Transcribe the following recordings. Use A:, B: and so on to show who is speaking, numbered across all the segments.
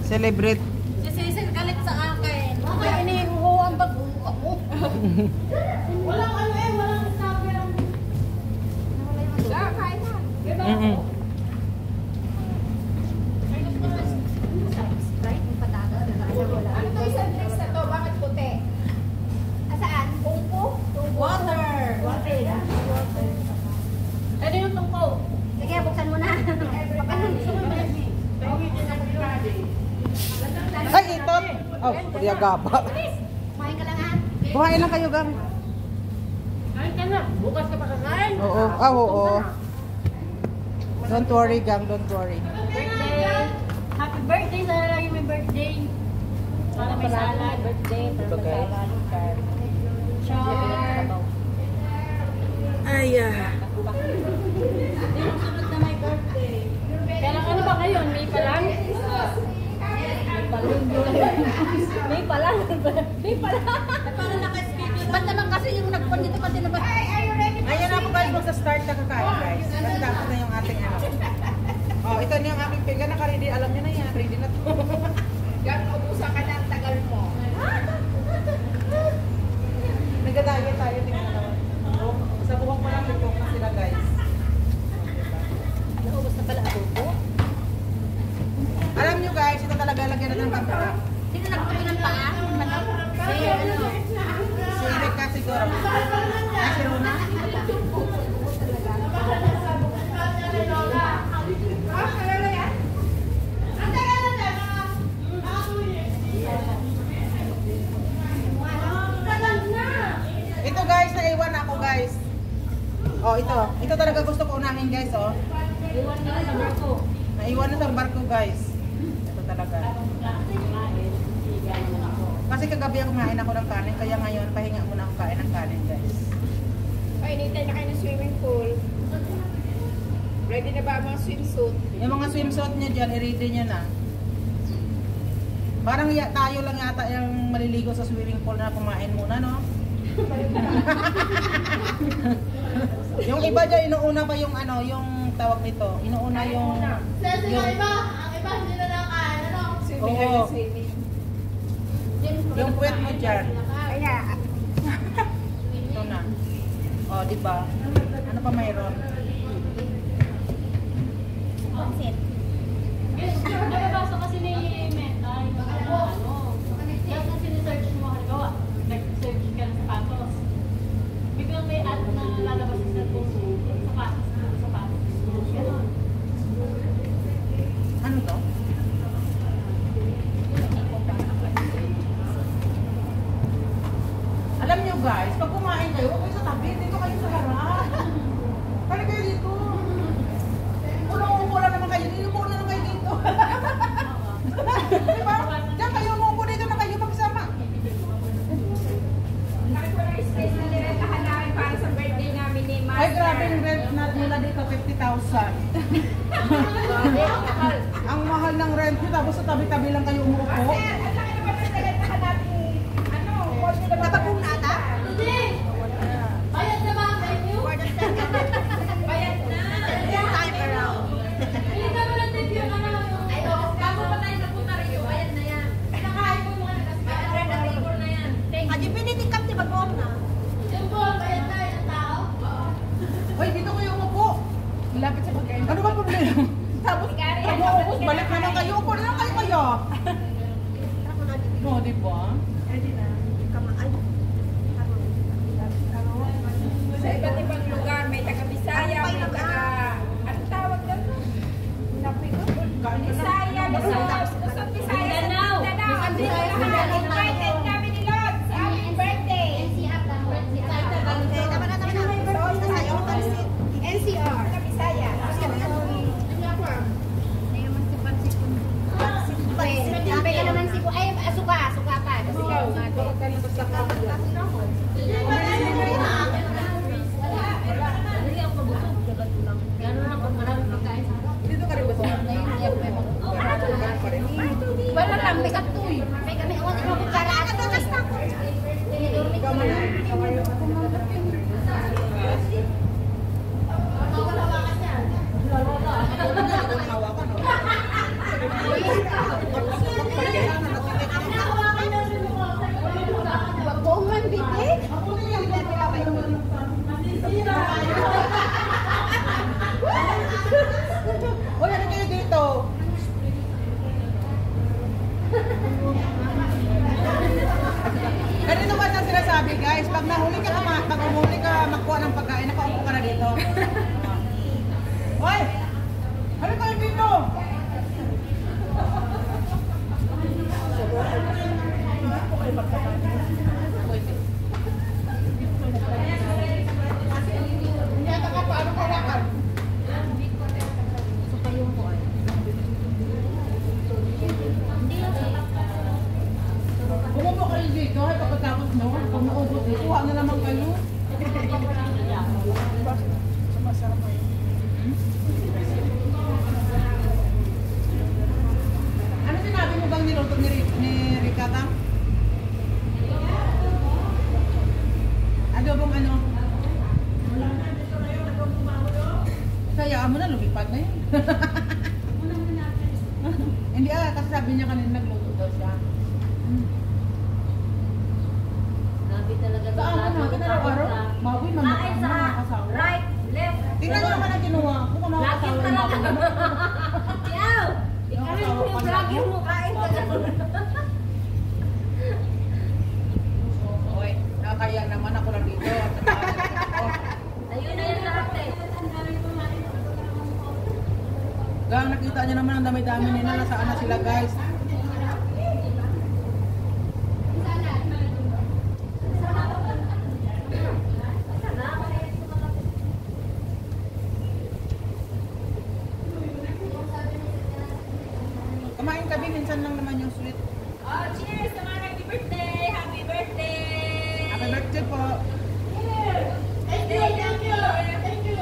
A: Celebrate.
B: Si Cecil galit sa akin. Bakit inihuho ang bago ako? Walang ano eh, walang snapper ang... Nawala yung adobo. Kain na. Ano to isang drinks na to? Bakit puti? Asaan? Tungko? Water! Water. Ano yung tungko? Sige, buksan mo na.
A: Ay, ito! Oh, kuya gaba.
B: Kumain ka lang ha?
A: Kuhain lang kayo, gang.
B: Kain ka na. Bukas ka pa kakain.
A: Oo. Oo. Don't worry, gang. Don't worry.
B: Birthday! Happy birthday sa lalaki may birthday. Para may salad. Birthday. Para may salad. Char.
A: Ay,
B: Yung sunod na may birthday. Kailan ano ba ngayon? May pa lang? May pa lang. Parang naka-schedule. Ba't naman kasi yung nagpon dito pati na ba?
A: ayan ako guys, magsa-start na kakain guys. Tapos na yung ating ano. Oh, ito na yung aking pega. Naka-ready. Alam niyo na yan. Ready na to.
B: Gano'n ubusan ka na ang tagal mo.
A: Nagdadaya tayo. Tingnan naman. Oh, sa buhok mo lang ito na sila guys.
B: Naubos na pala ako po.
A: Alam niyo guys, ito talaga lagyan na ng kamera.
B: Sino nagputo ng paa? Si ano?
A: Si Erika siguro. Ay, si Rona. Ito guys, naiwan ako guys. Oh, ito. Ito talaga gusto ko unahin guys, oh.
B: Iwan na sa barko.
A: Naiwan na sa barko guys. Ito talaga. Kasi kagabi ako kumain ako ng kanin, kaya ngayon pahinga muna ako kain ng kanin guys.
B: Painitay na kayo ng swimming pool. Ready na ba ang mga swimsuit?
A: Yung mga swimsuit niya dyan, i-ready niya na. Parang tayo lang yata yung maliligo sa swimming pool na kumain muna, no? Yung iba dyan, inuuna pa yung ano, yung tawag nito. Inuuna yung...
B: Yung iba, ang iba hindi na nakain, ano?
A: Oo. Yung puwet mo dyan.
B: Kaya,
A: Ito na. O, diba? Ano pa mayroon?
B: pansit.
C: Nababasa kasi ni Meta, yung ano, yan na sinesearch mo, halimbawa, nag-search ka ng sapatos. Biglang may ad na lalabas sa cellphone mo, sapatos. Ganon.
A: Ano to? Alam nyo guys, pag kumain kayo, huwag kayo sa tabi. Dito kayo sa harap. Kali kayo dito. Upo lang naman kayo. Upo na lang kayo dito. Diba? Diyan kayo, umupo dito na kayo magsama.
B: Laki ko ng space na nirentahan namin para sa birthday namin ni Master.
A: Ay, grabe yung rent nila dito, 50,000. Ang mahal ng rent nyo, tapos sa tabi-tabi lang kayo umuupo.
B: Master, ang laki naman ng nirentahan natin. Ano? Napagong nata? Hindi. Bayad na ba ang venue? Bayad na. Time around.
C: Hindi ka naman natin yung ano,
B: Ay, oo. Bago pa tayo napunta rin, bayad na yan. Nakain mo mga nag-bayad na table na yan. Adi, pinitikap di bagoong na.
C: yung po, bayad na yung tao.
A: Hoy, dito kayo umupo.
B: Lapit sa pagkain.
A: Ano ba problema? Tapos, umuubos, balik naman kayo. Upo na lang kayo kayo. No, di ba?
B: Sa iba't ibang lugar, may taga-Bisaya, may taga... Ano tawag doon? Bisaya, Luzon, Visayas,
C: Mindanao.
B: Andito lahat. Invited kami ni Lord sa aming birthday. NCR. Taga-Bisaya.
D: Pega naman si ay suka pa. Kasi
A: Dito ka rin ba sa?
B: Wala lang, may katuy.
D: may kami awan mo kutsara at kasta ko. Dinidurmi ko.
A: Hawakan, no? Guys, pag nahuli ka, pag umuli ka magkuha ng pagkain, nakaupo ka na dito. Hoy! Ano kayo dito? Hindi ata ka paano kawakan? Bumubo kayo dito, ay pagkatapos no? Pag naubos, kuha na naman kayo. Ano sinabi mo bang niluto ni Ricata? Adobong ano? Sayaan mo na, lumipad na yun. Hindi kasi sabi niya kanina nagluto daw siya.
C: Grabe talaga
A: Saan ka na? Kinaraw-araw? Baboy,
B: Kain sa
A: makakasawa.
B: right, left.
A: Tingnan niyo naman ang ginawa ko kung
B: Lagi
A: nakakasawa
B: ka
A: yung
B: lang.
A: baboy.
B: Yaw! Ikaw rin mo yung vlogger mo. Kain ka na.
A: Oy, nakakaya naman ako lang dito.
B: Ayun na yan lahat eh.
A: Gang nakita niyo naman ang dami-dami nila. Nasaan na sila guys? Kumain kami, minsan lang naman yung sweet.
B: Oh, cheers! Sa mga happy birthday! Happy birthday!
A: Happy birthday po.
B: Thank you! Thank you! Thank you!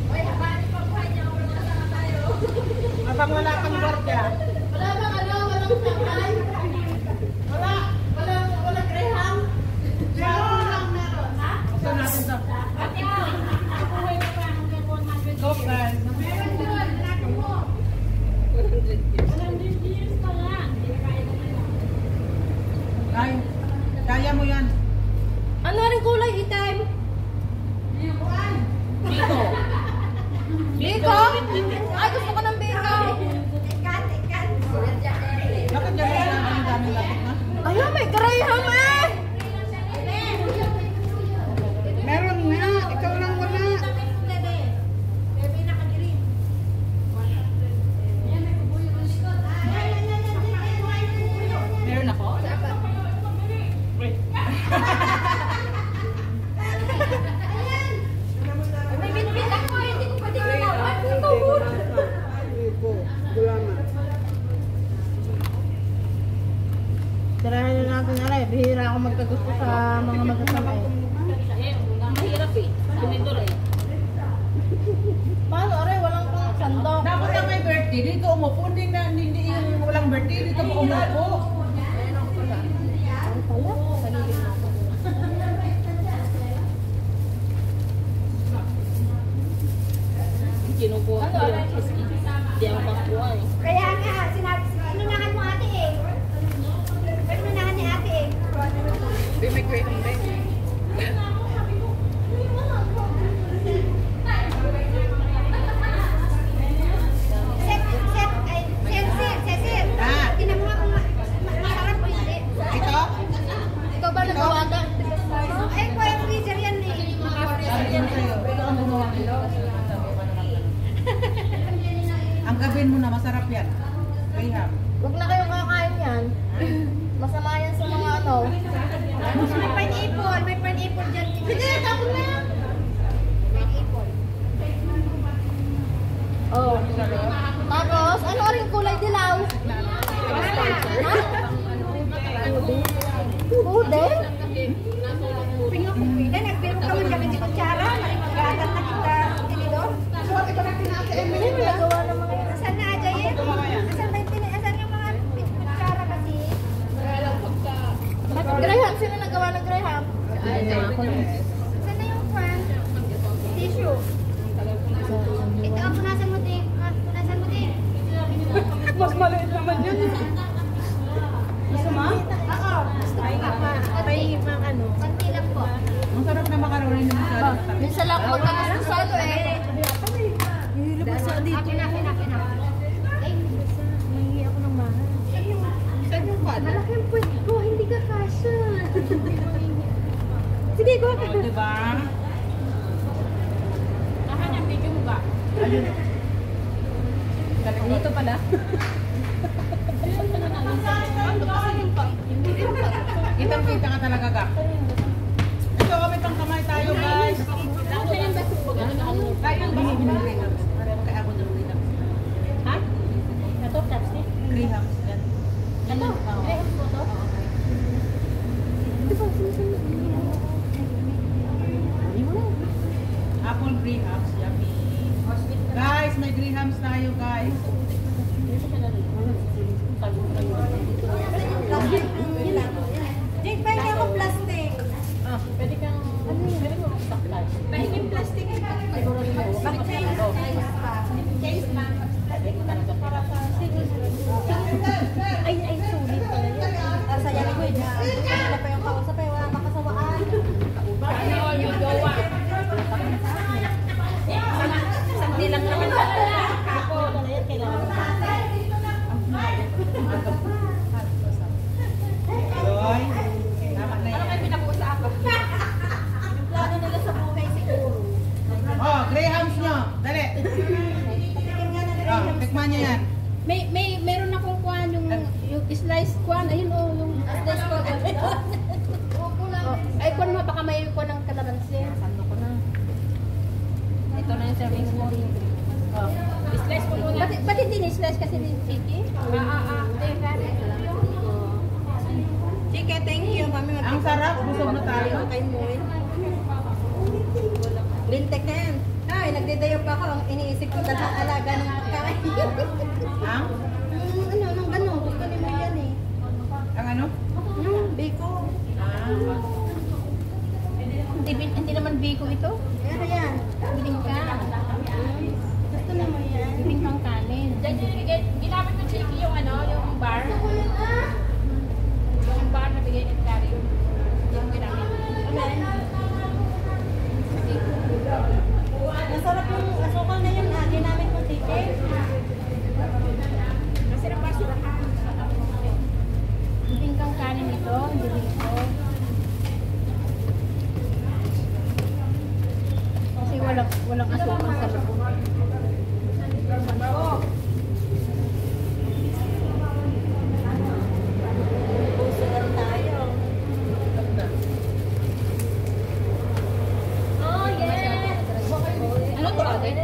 B: Uy, habaan yung pagbuhay niya. Kasama tayo.
A: Habang wala kang gwardiya.
B: Wala bang ano? Walang sakay? Walang graham? Meron lang meron, ha?
A: Gusto natin sa
B: Ate ko, nakuha mo pa hanggang 100
A: go guys.
B: Meron yun, natin mo.
C: 100 years pa lang.
A: Ay, kaya mo yan.
B: Ano rin kulay itim?
A: Dito.
B: Biko? Ay, gusto ko ng biko. Ikan.
A: Bakit yan ang daming lapit na?
B: Ayun, may graham eh!
A: Meron nga, ikaw lang wala. Meron ako?
B: May binibit ako, hindi ko pwede galawan. Tutubod.
D: Tirahan na natin na rin. Bihira ako magkagusto sa mga magkasama eh.
C: Mahirap eh. Ganito rin.
D: Paano rin? Walang pang sandok.
A: Dapat na may birthday, dito umupo. Hindi yung walang birthday, dito pa umupo.
C: Kinukuha ko yung cheesecake. Hindi ako makuha eh.
B: Kaya nga, inunahan mo ate eh. Inunahan ni ate eh.
A: May cream din.
B: Cecil.
A: Ah.
B: Tinan mo nga kung masarap o hindi.
A: Ito?
B: Ikaw ba nagawagan? Ay, kuya freezer yan eh.
A: Sabi ko sa'yo, ito ang gumawa nila. Ang gawin mo na, masarap yan. Rehab.
D: Huwag na kayong kakain yan. Masama yan sa mga ano.
B: May pineapple dyan. Sige, tapon na yan. Pineapple.
D: Oh. Tapos, ano rin kulay dilaw? Ha? Pude?
B: Pingukupitan, nagbiro ka man kami si Kutsara. Marimagagat na kita tinidor.
D: Hindi mo nagawa ng mga yan.
B: Asan na aja yun? Asan yung mga Kutsara kasi?
D: Graham, sino nagawa ng Graham?
B: Asan na yung fan? Tissue. Ito ang punasan mo, Ting. Punasan mo, Ting.
A: Mas maliit naman yun.
B: Gusto mo? Oo. Gusto ko pa.
D: May mga ano.
B: Konti lang po.
A: Ang sarap na makaroni na masyado.
D: Minsan lang ako magkakasasado eh.
B: Akin na.
A: O, diba?
C: Ahan ang video mo ba?
A: Ayun.
B: Dito pala.
A: Kitang-kita ka talaga ka. Ito, may pangkamay tayo guys. Tayo binibili ko. Pareho kay ako ng graham.
C: Ha? Ito, chopstick.
A: Graham. Yan.
C: Ano? Graham po to?
A: Apple grahams. Yummy. Guys, may grahams tayo guys.
B: Jake, pahingi ako plastic.
C: Pwede kang, pwede mo mag-stock
B: Pahingin plastic.
C: Siguro rin mo.
B: Bakit case pa? Ay, sulit pala yun. Para sa yan ko, wala pa yung kausap eh, wala pa kasawaan.
C: Ano, yung jowa.
B: Sandi lang naman pala.
C: Ako, talayan kailangan.
A: Joy. Tama na
B: Ano
A: yan.
B: kayo pinag-uusapan? Yung plano nila sa buhay siguro.
A: Oh, grahams nyo. Dali. Oh, tikman nyo yan.
B: Meron akong kuhan yung slice kuhan. Ayun oh, yung slice kuhan. Ay, kuhan mo, baka may kuhan ng kalamansi. Sando ko na. Ito na yung serving mo. Oh.
C: Slice mo muna.
B: Ba't hindi ni-slice kasi ni Chiki? Chiki, thank you. Mami,
A: Ang sarap. Busog na tayo.
B: Kay Moy. Lintek na yan. Ay, nagdedayo pa ako. Ang iniisip ko dalhang alaga ng pagkain.
A: Ang?
B: Nang gano'n. Gusto ni mo yan eh.
A: Ang ano?
B: Biko.
A: Ah.
B: Hindi naman biko ito. Pero yan. Biling ka. Gusto na mo yan. Biling kang kanin.
C: Ginamit mo, Chiki, yung ano, yung bar. Yung bar na bigay ni Clary. Yung ginamit.
B: Masarap yung asukal na yun. Ginamit mo, Tike.
C: Masarap ba sila ka?
B: Biling kang kanin ito. Biling ko. Kasi walang asukal sa loob. Puso na rin tayo.
C: Oh, yes!
B: Ano to agad?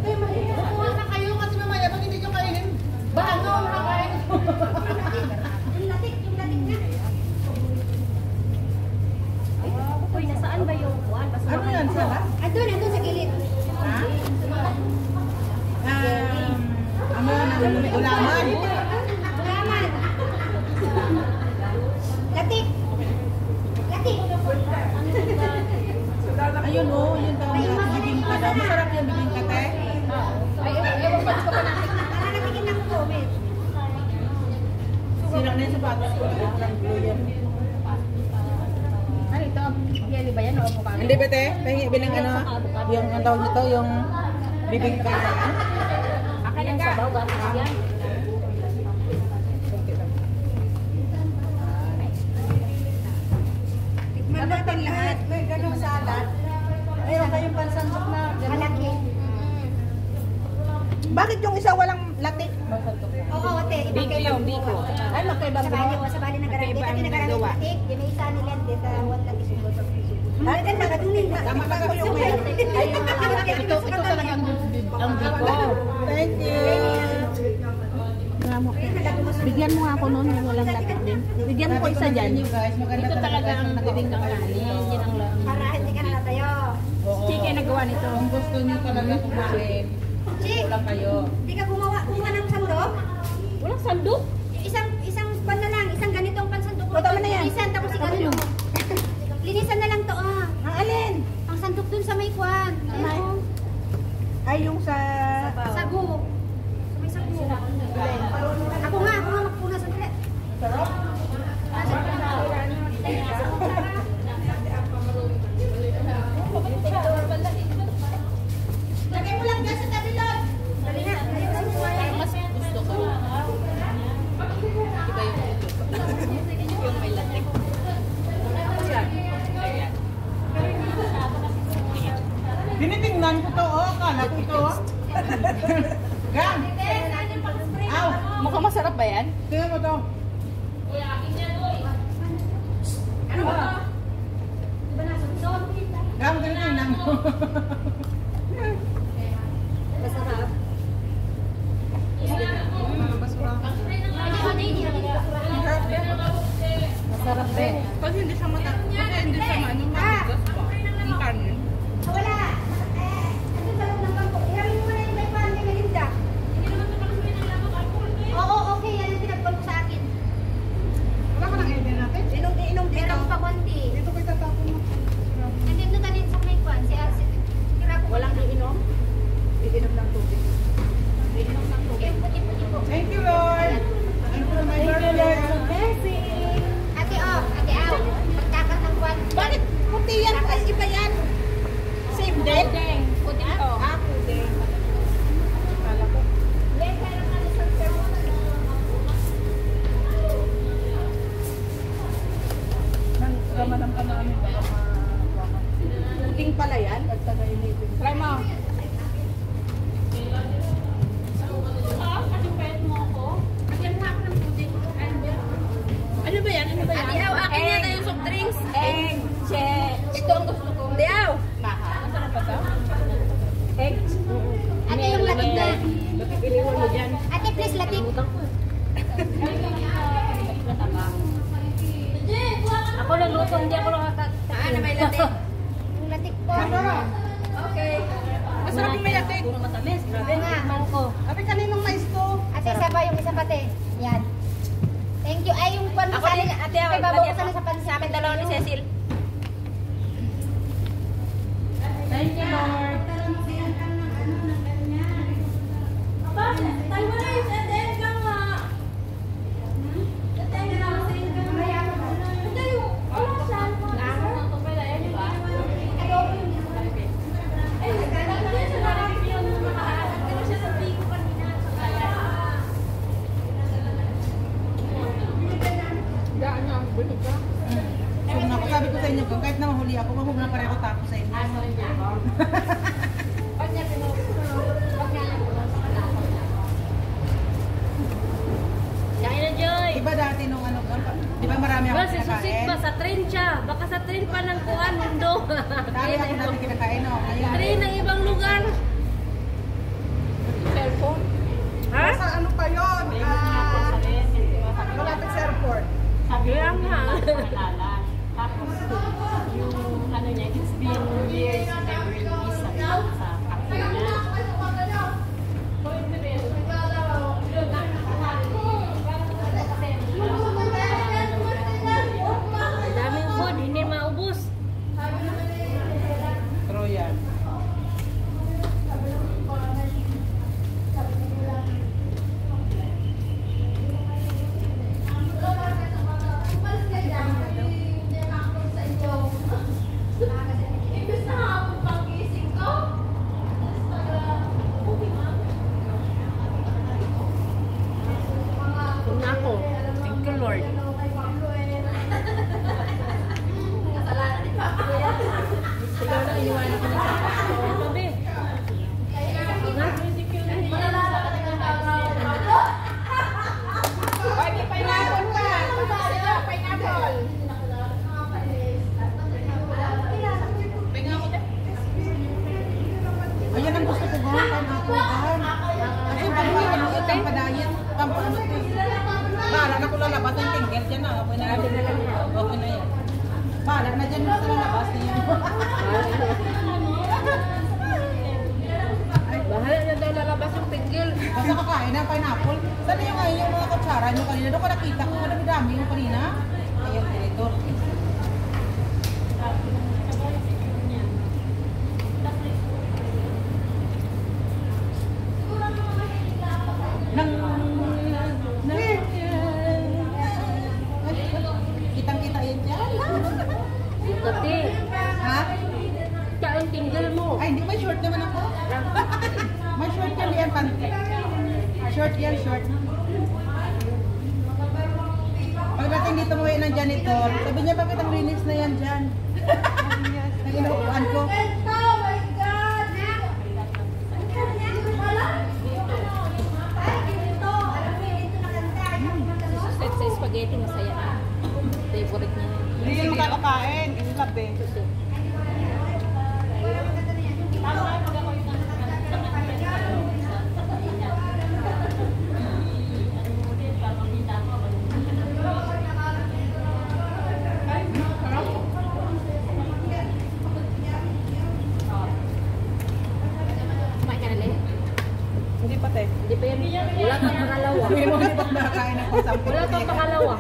A: Kukuha na kayo kasi mamaya pag hindi nyo kainin. Bago, makakain.
B: Yung latik na.
C: Uy, nasaan ba yung kuwan?
A: Ano yan? Sarap?
B: Andun sa gilid.
A: Ha? Ano ng gulaman?
B: Gulaman. Latik.
A: Ayun oh, yun daw yung bibingka daw. Masarap yung bibingka, te.
C: Ay, ewan pa, di ko pa natin.
B: Natikin ng comment.
A: Sirap na yung sapatos ko. Ang blue yan.
B: Ano ito? Yeli ba yan o avocado?
A: Hindi ba, te? Pahingi bilang ano? Yung ang tawag nito, yung bibingka na yan.
C: Akin ang sabaw, gatas yan.
B: Tikman natin lahat. May ganong salad. Mayroon kayong pansandok na malaki.
A: Bakit yung isa walang latik?
B: Oo, ate. Ibang kayo.
C: Biko.
A: Ay, magkaibang
B: Sa bali ng garante. Kasi nagarante latik. Yung may isa nila. Dito, wala lagi siguro. Ay, kan magadunin na.
A: Tama ka ko yung may
C: Ito talaga ang biko.
A: Thank you.
B: Bigyan mo ako noon yung walang latik din. Bigyan mo isa dyan.
A: Guys, maganda
C: Ito talaga ang bibingkang kanin. Yan ang lang.
B: Para hindi ka na natayo.
C: Chiki nagawa nito.
A: Kung gusto niyo talaga kumain,
B: Chi,
A: lang kayo.
B: hindi ka gumawa ng sandok?
C: Walang sandok.
B: Isang pan na lang, isang ganitong pansandok.
A: Tama na yan.
B: Linisan, tapos ikaw ano. Linisan na lang to ah.
A: Ang alin?
B: Ang sandok dun sa may kwan. Ano?
A: Ay, yung sa...
B: Sago. Sa may sago. Ako nga magpuna sa dre.
A: Sarap?
B: Lagay mo lang dyan sa tabi doon. Dali na.
C: Mas gusto ko. Iba yung ito. Yung may latik. Yan.
A: Binuksan ko to, oh. Kala ko ito, oh. Gang! Aw!
B: Mukhang masarap ba yan?
A: Tingnan mo to.
B: Ano ba?
A: Gang, tingnan mo.
B: Masarap. Masarap din.
A: Pag hindi siya hindi siya matigas ba? Ang kanin.
D: Wala. Ano sa loob ng bangko? Ihawin mo na yung may pan kay Melinda. Oo, okay. Yan yung pinagpon ko sa akin.
A: Wala ka nang ilagay natin?
D: Inom dito. Meron pa konti.
A: Dito ko itatapon mo.
D: Nandito ka din sa may pan. Si Rapo.
B: Walang iinom?
A: Iinom ng tubig.
B: Iinom ng tubig.
D: Puti-puti po.
A: Thank you, Lord. Thank you, my Lord.
D: Ate, oh. Ate, aw. Magkakat ng kwan.
B: Bakit puti yan? Ay, iba yan. Same din? Puti ito.
A: Ah, puding. Kala ko. Ramadam ka namin.
B: Puting pala yan?
A: Try mo.
B: Ano ba yan? Ano ba yan? Ate Aw, akin yan na yung soft drinks. Egg. Ito ang gusto ko. Ate Aw.
A: Masarap ba ito?
B: Egg.
D: Ate, yung latik na.
B: Pipiliwan mo dyan.
D: Ate, please, latik.
C: Ako nagluto, hindi ako nakakain.
B: Ano may latte?
D: Yung latik po.
B: Okay.
A: Masarap yung may latik.
C: Puro matamis. Grabe.
D: Nga, ko.
A: Ate, kaninong mais to?
D: Ate, isa pa yung isa pati. Yan. Thank you. Ay, yung pan
B: Ako din, ate Aw.
D: Kay babaw
B: lagyan
D: ka
B: mo.
D: na sa pan
B: Sa amin dalawa ni Cecil.
A: Thank you, Lord.
B: Tayo mo na yung senden ka nga. Senden ka nga. Hindi yung. Wala siya.
A: Sabi ko sa inyo, kahit na mahuli ako, huwag na pareho tapos sa inyo.
C: Kain na, Joy.
A: Iba dati nung ano, di ba marami ako
C: Ba, si Susit
A: kinakain?
C: pa, sa train siya. Baka sa train pa ng kuan, mundo.
A: Dami ako dati kinakain, no? Ngayon,
C: Train ng ibang lugar.
B: Cellphone.
C: Ha?
A: Sa ano pa yun? Malapit sa airport.
C: Kaya nga. Tapos, yung ano niya, it's been years never released sa kapwa niya. Ang daming food, hindi maubos.
A: True yan.
C: Kung ako, thank you Lord. Ikaw na iniwanan ko na sa ito, be.
B: Pwede pineapple pa. Pineapple.
A: Ayan ang gusto ko ba? Pineapple. Kasi pampano yun, pampadayet. Pampano ito. Bahala na ko lalabas yung tinggel dyan na. Okay na yan. Okay na yan. Bahala na dyan sa lalabas niya.
B: Bahala na daw lalabas yung pinggil.
A: Basta kakain ng pineapple. Saan yung ngayon yung mga kutsara nyo kanina? Doon ko nakita ko. Madami-dami yung kanina. Ayun, dito. Kitang-kita yan dyan.
C: Kasi,
A: Ha?
C: kain tinggal mo.
A: Ay, hindi. May short naman ako. May short yan yan. Short yan, short. Pagdating dito mo ng janitor, sabi niya, bakit ang linis na yan dyan? Nang inuupuan ko. Sabi mo, hindi pa nakakain ng isang
C: Wala pang pakalawa.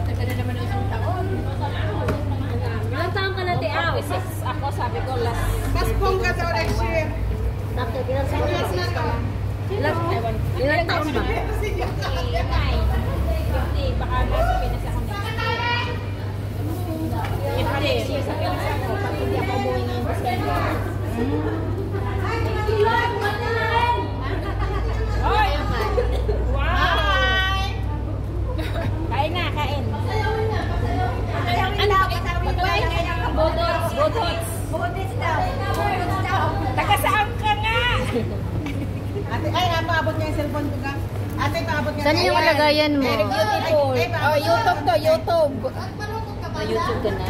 B: Tagal na naman ng isang taon.
C: Ilang taon ka na, Tiaw?
E: Ako sabi ko last
A: Mas pongga daw next year.
C: Ilang taon ba?
E: Ilang taon ba? 50, baka nasa Pinas ako next year. If next year sa Pinas ako, pag hindi ako umuwi ng December. Hoy! Wow! Kain na, kain. Bodots.
B: Butis daw.
E: Taga saan ka nga?
A: Ate, ay, paabot niya yung cellphone ko ka. Ate, paabot niya.
C: Saan yung lagayan mo?
E: Very beautiful. Oh, YouTube to, YouTube.
C: YouTube ka na.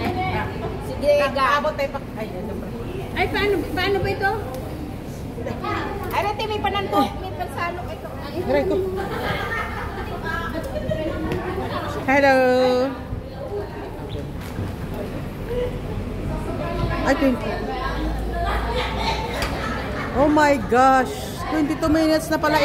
E: Sige, ga.
A: Paabot tayo pa. Ay, siyempre.
B: Ay, paano ba ito?
E: Ay, Rete, may pananto. May pansalok ito.
A: Aray ko. Hello. Ay, 20. Oh my gosh. 22 minutes na pala.